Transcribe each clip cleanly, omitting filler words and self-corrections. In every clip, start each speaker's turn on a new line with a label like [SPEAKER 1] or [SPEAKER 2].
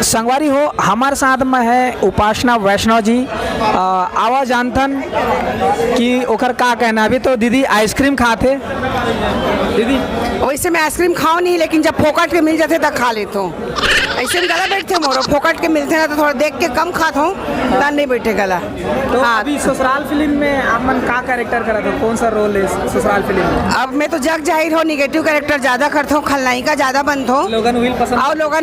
[SPEAKER 1] संगवारी हो हमारे साथ में है उपासना वैष्णव जी। आवाज जानथन कि ओकर का कहना। अभी तो दीदी आइसक्रीम खाते दीदी।
[SPEAKER 2] वैसे मैं आइसक्रीम खाओ नहीं, लेकिन जब फोकट के मिल जाते तब खा लेता हूँ। ऐसे में गला बैठते मोरो, फोकट के मिलते ना तो थोड़ा देख के कम खाता हूँ, तब नहीं बैठे गला।
[SPEAKER 1] तो हाँ। अभी ससुराल फिल्म में आप मन का कैरेक्टर करा था, कौन सा रोल है ससुराल फिल्म में?
[SPEAKER 2] अब मैं तो जग जाहिर हो निगेटिव कैरेक्टर ज्यादा करता हूँ, खलनायिका ज्यादा बनता हूँ।
[SPEAKER 1] लोगन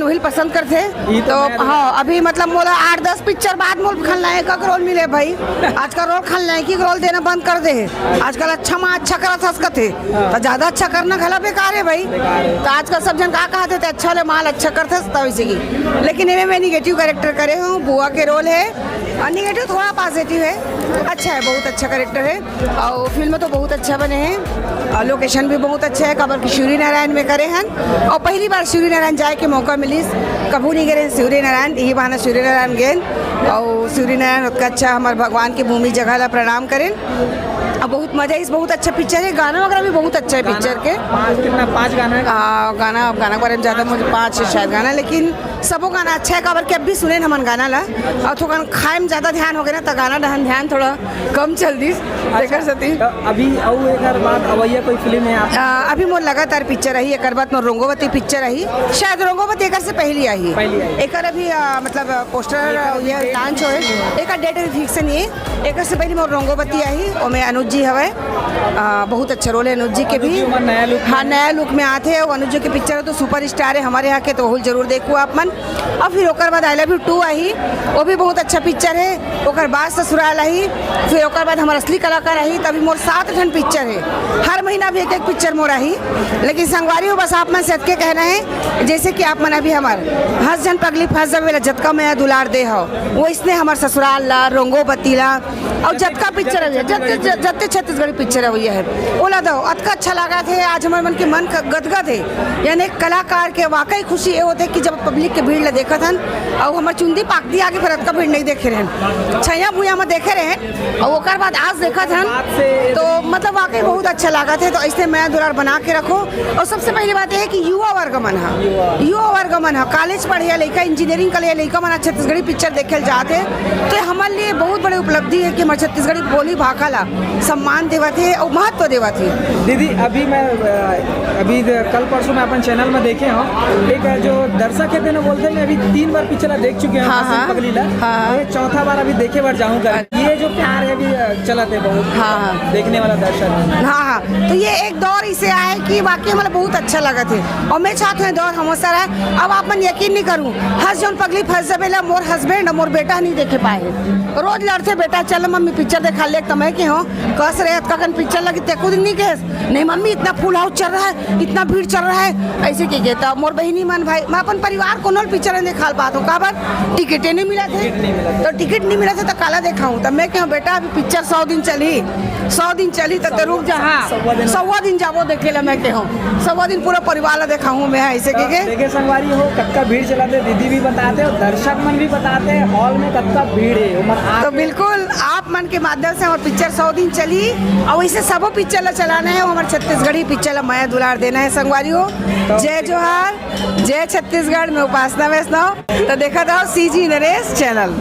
[SPEAKER 2] उहिल पसंद करते। तो हाँ, अभी मतलब मोला 8-10 पिक्चर बाद मोल खलनायिका का रोल मिले भाई। आजकल रोल खलनायिकी का रोल देना बंद कर दे। आजकल अच्छा माँ अच्छा करा था सकते, तो ज्यादा अच्छा करना गला बेकार है भाई। तो आजकल सब जन का कहते थे अच्छा ले माल अच्छा करते तब की, लेकिन इनमें मैं निगेटिव कैरेक्टर करे हूँ। बुआ के रोल है और निगेटिव थोड़ा पॉजिटिव है। अच्छा है, बहुत अच्छा कैरेक्टर है और फिल्म तो बहुत अच्छा बने हैं और लोकेशन भी बहुत अच्छा है। कबर की सूर्य नारायण में करे हैं और पहली बार सूर्य नारायण जाए के मौका मिली। कबू नहीं गए सूर्य नारायण, यही बहाना सूर्य नारायण गए और सूर्य नारायण उतना अच्छा हमारे भगवान की भूमि जगह ला प्रणाम करें। अब बहुत मजा इस बहुत अच्छा पिक्चर है। गाना वगैरह भी बहुत अच्छा है पिक्चर के।
[SPEAKER 1] 5 गाना है।
[SPEAKER 2] गाना के बारे में ज़्यादा मुझे 5 शायद गाना, लेकिन सबो गाना अच्छा है। काबर के अब भी सुने हमन गाना ला और थोड़ा खाए में ज़्यादा ध्यान हो गया ना, तो गाना डहन ध्यान थोड़ा कम चल दी देख सकती।
[SPEAKER 1] अभी एक बात अवैया कोई फिल्म है
[SPEAKER 2] अभी मोर लगातार पिक्चर रही। एक बात मोर रंगोवती पिक्चर रही, शायद रंगोवती एक से पहली आई। एक अभी मतलब पोस्टर ये लॉन्च हो एक डेट फिक्स नहीं है। एक से पहले मोर रंगोवती आई और मैं अनुज जी हवे। बहुत अच्छा रोल है अनुज जी के भी। हाँ, नया लुक में आते हैं। अनुज जी की पिक्चर तो सुपर स्टार है हमारे यहाँ के, तो वो जरूर देखो आप मन। और फिर ओकर बाद आई लव यू 2 आई, वो भी बहुत अच्छा पिक्चर है। ओकर बाद ससुराल आई, फिर ओकर बाद हमारा असली कलाकार आई। तभी मोर 7 ठन पिक्चर है, हर महीना भी एक पिक्चर मोर आई। लेकिन संगवारी हो बस आप मन से के कहना है, जैसे कि आप मन अभी हमारे हंस जन पगली फंस जब जतका मैं दुलार दे हो, वो इसने हमारे ससुराल ला रंगोवती ला और जतका पिक्चर है जत्ते छत्तीसगढ़ी पिक्चर है है ओला दो अतका अच्छा लगा थे। आज हमारे मन के मन गदगद है। यानी कलाकार के वाकई खुशी ये होते कि जब पब्लिक के भीड़ ला देखा था और हमारे चुंदी पाकती आगे फिर अतका भीड़ नहीं देखे रहे, छैया भूया में देखे रहे और ओकर बाद आज देखा था तो मतलब वाकई बहुत अच्छा लगा थे। तो ऐसे मैं दुलार बना के रखो। और सबसे पहली बात यह है कि युवा वर्ग मन है कॉलेज पढ़े लड़का, इंजीनियरिंग का लड़का मन छत्तीसगढ़ी पिक्चर देखे जाते, तो हमारे लिए बहुत बड़ी उपलब्धि है कि हमारे छत्तीसगढ़ी बोली भाषा ला सम्मान देवा थे और महत्व देवा थे।
[SPEAKER 1] दीदी अभी कल परसों में अपन चैनल में देखे हो एक जो दर्शक है ना बोलते हैं अभी 3 बार पिक्चर देख चुके हैं।
[SPEAKER 2] हाँ,
[SPEAKER 1] पगलीला ये चौथा बार अभी देखे बार जाऊंगा। ये जो प्यार है अभी चला थे बहुत देखने वाला दर्शक।
[SPEAKER 2] हाँ, तो ये एक दौर इसे आए कि वाकई हमें बहुत अच्छा लगा थे और मैं चाहती हूँ दौर हमेशा रहे। अब आप मन यकीन नहीं करूँ, हंस जौन पगली फंस जबेला मोर हस्बैंड और मोर बेटा नहीं देखे पाए। रोज लड़ते बेटा चल मम्मी पिक्चर देखा ले तमें के हो कस रहे कखन पिक्चर लगी तेको दिन नहीं कहे नहीं मम्मी इतना फुल हाउस चल रहा है, इतना भीड़ चल रहा है ऐसे की कहता। मोर बहनी मन भाई मैं अपन परिवार को नल पिक्चर देखा पाता हूँ। काबर टिकट नहीं मिला थे, तो टिकट नहीं मिला था तो काला देखा हूँ। तब मैं कहूँ बेटा अभी पिक्चर 100 दिन चली तो रुक जा। हाँ, 100 दिन जाबो देखे ला। मैं कहूँ 100 दिन पूरा परिवार ला देखा हूँ मैं ऐसे
[SPEAKER 1] के संगवारी हो कत्का भीड़ चलाते। दीदी भी बताते और दर्शक मन भी बताते हैं हॉल में कत्का भीड़ है। तो
[SPEAKER 2] बिल्कुल आप मन के माध्यम से हमारे पिक्चर 100 दिन चली और वैसे सबो पिक्चर ला चलाना है। हमारे छत्तीसगढ़ी पिक्चर ला माया दुलार देना है। संगवारी हो जय जोहार, जय छत्तीसगढ़ में उपासना वैष्णव। तो देखा था CG नरेश चैनल।